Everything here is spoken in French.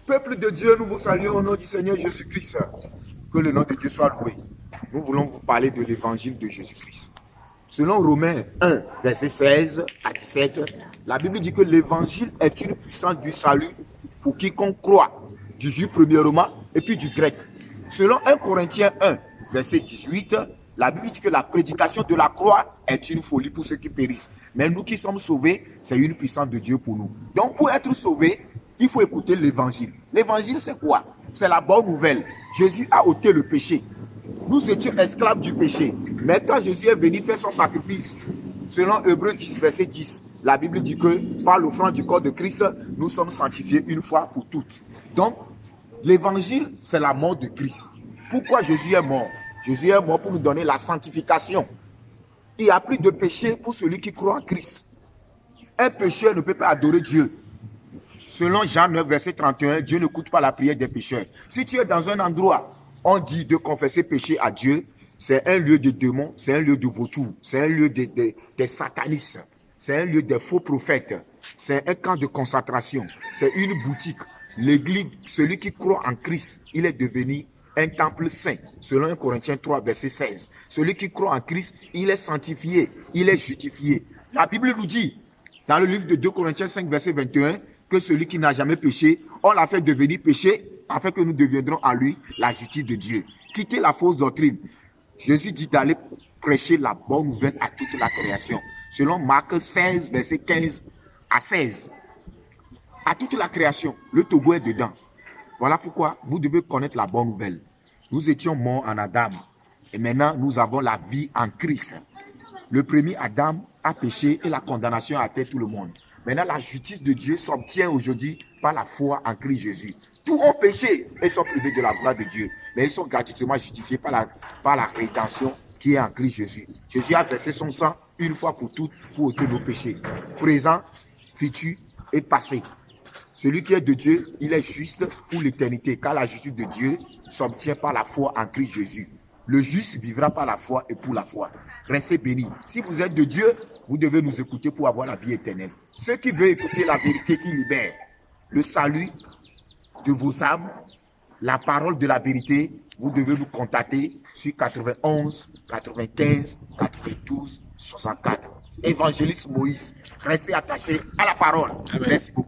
Peuple de Dieu, nous vous saluons au nom du Seigneur Jésus-Christ. Que le nom de Dieu soit loué. Nous voulons vous parler de l'évangile de Jésus-Christ. Selon Romains 1, verset 16 à 17, la Bible dit que l'évangile est une puissance du salut pour quiconque croit, du juif premièrement et puis du grec. Selon 1 Corinthiens 1, verset 18, la Bible dit que la prédication de la croix est une folie pour ceux qui périssent. Mais nous qui sommes sauvés, c'est une puissance de Dieu pour nous. Donc pour être sauvé, il faut écouter l'évangile. L'évangile, c'est quoi? C'est la bonne nouvelle. Jésus a ôté le péché. Nous étions esclaves du péché. Mais quand Jésus est venu faire son sacrifice, selon Hébreux 10, verset 10, la Bible dit que par l'offrande du corps de Christ, nous sommes sanctifiés une fois pour toutes. Donc, l'évangile, c'est la mort de Christ. Pourquoi Jésus est mort? Jésus est mort pour nous donner la sanctification. Il n'y a plus de péché pour celui qui croit en Christ. Un pécheur ne peut pas adorer Dieu. Selon Jean 9, verset 31, Dieu n'écoute pas la prière des pécheurs. Si tu es dans un endroit, on dit de confesser péché à Dieu, c'est un lieu de démons, c'est un lieu de vautours, c'est un lieu des satanistes, c'est un lieu des faux prophètes, c'est un camp de concentration, c'est une boutique. L'église, celui qui croit en Christ, il est devenu un temple saint, selon 1 Corinthiens 3, verset 16. Celui qui croit en Christ, il est sanctifié, il est justifié. La Bible nous dit, dans le livre de 2 Corinthiens 5, verset 21, que celui qui n'a jamais péché, on l'a fait devenir péché, afin que nous deviendrons à lui la justice de Dieu. Quittez la fausse doctrine. Jésus dit d'aller prêcher la bonne nouvelle à toute la création. Selon Marc 16, verset 15 à 16. À toute la création, le Togo est dedans. Voilà pourquoi vous devez connaître la bonne nouvelle. Nous étions morts en Adam et maintenant nous avons la vie en Christ. Le premier Adam a péché et la condamnation a atteint tout le monde. Maintenant, la justice de Dieu s'obtient aujourd'hui par la foi en Christ Jésus. Tous ont péché et sont privés de la gloire de Dieu. Mais ils sont gratuitement justifiés par la rédemption qui est en Christ Jésus. Jésus a versé son sang une fois pour toutes pour ôter nos péchés. Présent, futur et passé. Celui qui est de Dieu, il est juste pour l'éternité, car la justice de Dieu s'obtient par la foi en Christ Jésus. Le juste vivra par la foi et pour la foi. Restez bénis. Si vous êtes de Dieu, vous devez nous écouter pour avoir la vie éternelle. Ceux qui veulent écouter la vérité qui libère, le salut de vos âmes, la parole de la vérité, vous devez nous contacter sur 91 95 92 64. Évangéliste Moïse, restez attachés à la parole. Amen. Merci beaucoup.